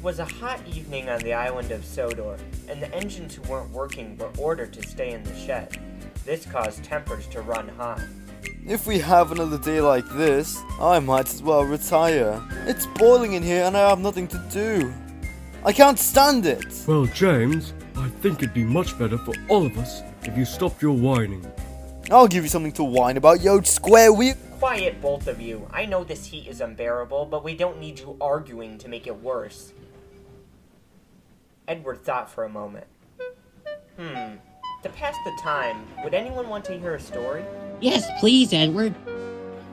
was a hot evening on the island of Sodor, and the engines who weren't working were ordered to stay in the shed. This caused tempers to run high. If we have another day like this, I might as well retire. It's boiling in here and I have nothing to do. I can't stand it! Well, James, I think it'd be much better for all of us if you stopped your whining. I'll give you something to whine about, yo square wheel. Quiet, both of you. I know this heat is unbearable, but we don't need you arguing to make it worse. Edward thought for a moment. To pass the time, would anyone want to hear a story? Yes, please, Edward.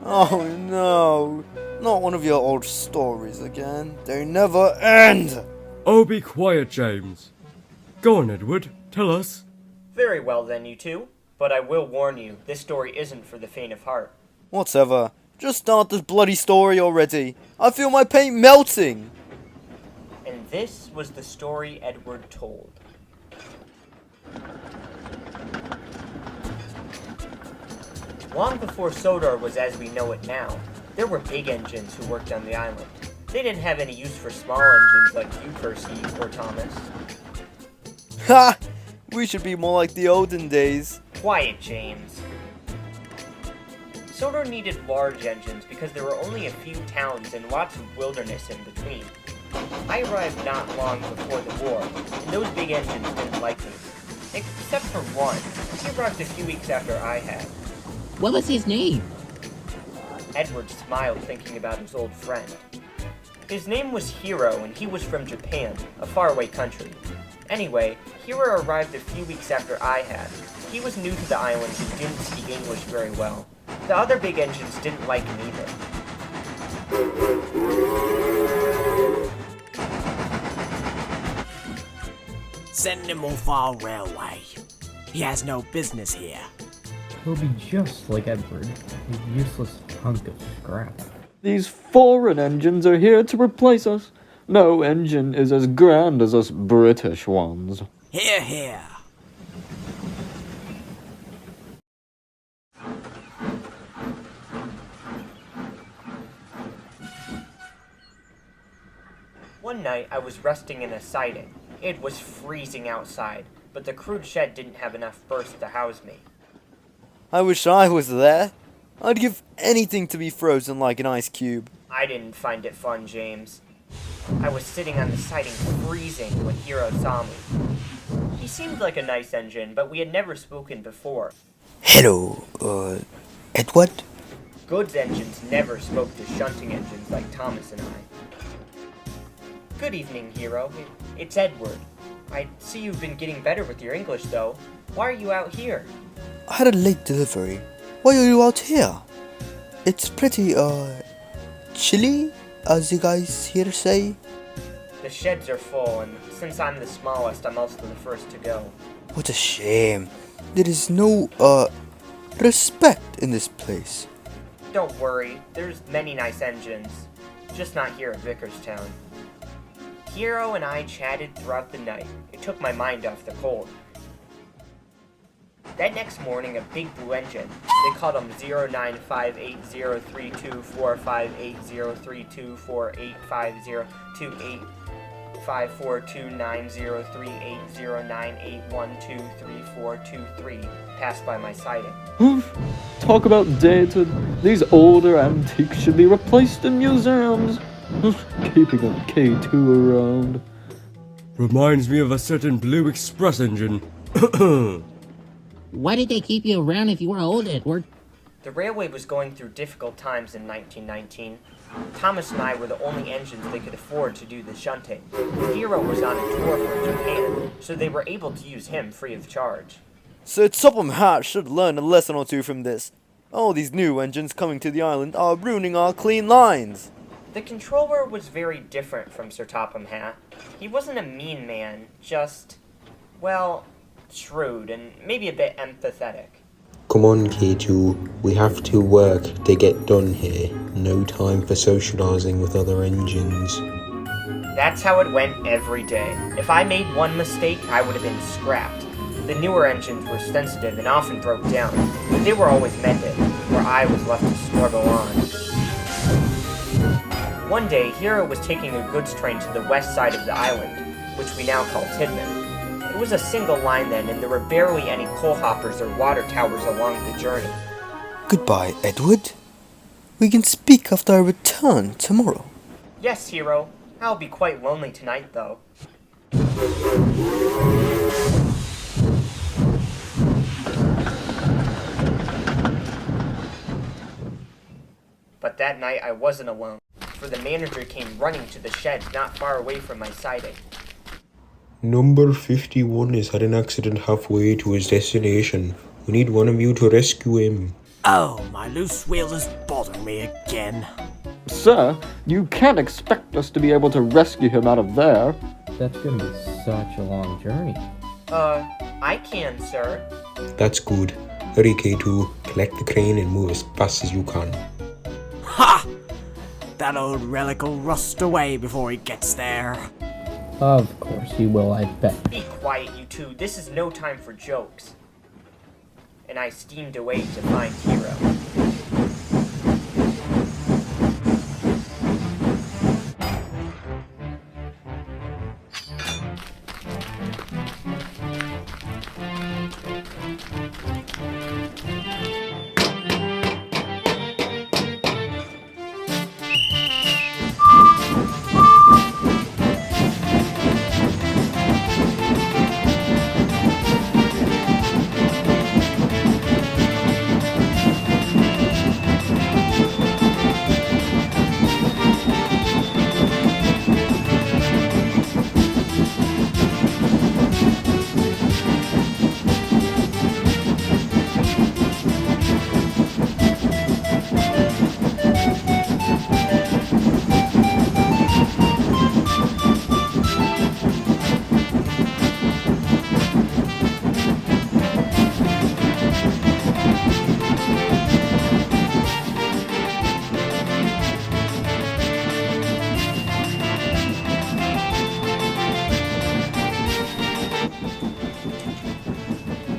Oh no, not one of your old stories again. They never end! Oh, be quiet, James. Go on, Edward, tell us. Very well then, you two. But I will warn you, this story isn't for the faint of heart. Whatever, just start this bloody story already. I feel my paint melting! And this was the story Edward told. Long before Sodor was as we know it now, there were big engines who worked on the island. They didn't have any use for small engines like you, Percy, or Thomas. Ha! We should be more like the olden days. Quiet, James. Sodor needed large engines because there were only a few towns and lots of wilderness in between. I arrived not long before the war, and those big engines didn't like me. Except for one. He arrived a few weeks after I had. What was his name? Edward smiled, thinking about his old friend. His name was Hiro, and he was from Japan, a faraway country. Anyway, Hiro arrived a few weeks after I had. He was new to the island and didn't speak English very well. The other big engines didn't like him either. Send him off our railway. He has no business here. He'll be just like Edward, a useless hunk of scrap. These foreign engines are here to replace us. No engine is as grand as us British ones. Hear, hear. One night, I was resting in a siding. It was freezing outside, but the crude shed didn't have enough berths to house me. I wish I was there. I'd give anything to be frozen like an ice cube. I didn't find it fun, James. I was sitting on the siding freezing when Hiro saw me. He seemed like a nice engine, but we had never spoken before. Hello, Edward? Goods engines never spoke to shunting engines like Thomas and I. Good evening, Hiro. It's Edward. I see you've been getting better with your English, though. Why are you out here? I had a late delivery. Why are you out here? It's pretty, chilly, as you guys here say. The sheds are full, and since I'm the smallest, I'm also the first to go. What a shame. There is no, respect in this place. Don't worry, there's many nice engines. Just not here at Vickerstown. Hiro and I chatted throughout the night. It took my mind off the cold. That next morning, a big blue engine, they called them 09580324588032485429038098123423, passed by my siding. Talk about dated. These older antiques should be replaced in museums. Keeping a K2 around. Reminds me of a certain blue express engine. Why did they keep you around if you were old, Edward? The railway was going through difficult times in 1919. Thomas and I were the only engines they could afford to do the shunting. Hiro was on a tour from Japan, so they were able to use him free of charge. Sir Topham Hatt should learn a lesson or two from this. All these new engines coming to the island are ruining our clean lines. The controller was very different from Sir Topham Hatt. He wasn't a mean man, just, well, shrewd and maybe a bit empathetic. Come on, K2. We have to work to get done here. No time for socializing with other engines. That's how it went every day. If I made one mistake, I would have been scrapped. The newer engines were sensitive and often broke down, but they were always mended, where I was left to struggle on. One day, Hiro was taking a goods train to the west side of the island, which we now call Tidman. It was a single line then, and there were barely any coal hoppers or water towers along the journey. Goodbye, Edward. We can speak after I return tomorrow. Yes, Hiro. I'll be quite lonely tonight, though. But that night I wasn't alone, for the manager came running to the shed not far away from my siding. Number 51 has had an accident halfway to his destination. We need one of you to rescue him. Oh, my loose wheel is bothering me again. Sir, you can't expect us to be able to rescue him out of there. That's gonna be such a long journey. I can, sir. That's good. Hurry, K2. Collect the crane and move as fast as you can. Ha! That old relic will rust away before he gets there. Of course he will, I bet. Be quiet, you two. This is no time for jokes. And I steamed away to find Hiro.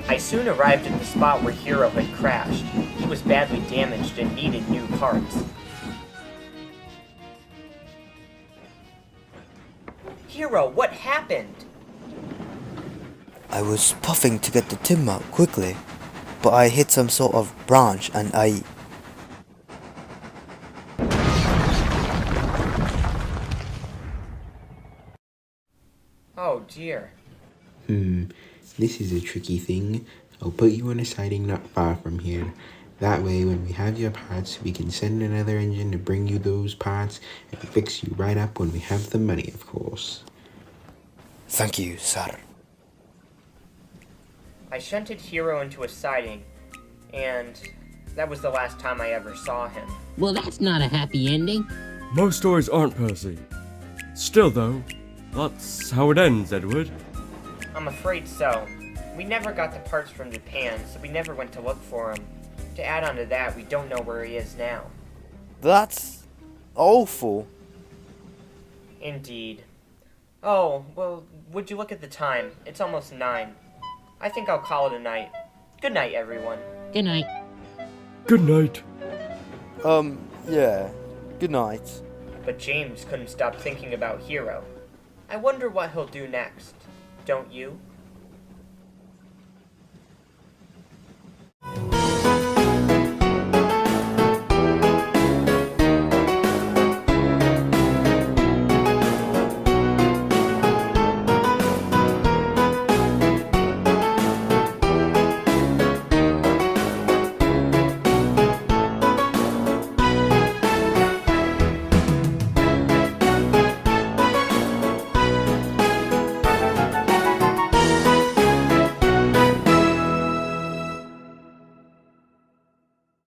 I soon arrived at the spot where Hiro had crashed. He was badly damaged and needed new parts. Hiro, what happened? I was puffing to get the timber out quickly, but I hit some sort of branch and I... Oh dear. This is a tricky thing. I'll put you on a siding not far from here. That way, when we have your parts, we can send another engine to bring you those parts and fix you right up when we have the money, of course. Thank you, sir. I shunted Hiro into a siding, and that was the last time I ever saw him. Well, that's not a happy ending. Most stories aren't, Percy. Still, though, that's how it ends, Edward. I'm afraid so. We never got the parts from Japan, so we never went to look for him. To add on to that, we don't know where he is now. That's awful. Indeed. Oh, well, would you look at the time? It's almost 9. I think I'll call it a night. Good night, everyone. Good night. Good night. Yeah. Good night. But James couldn't stop thinking about Hiro. I wonder what he'll do next. Don't you?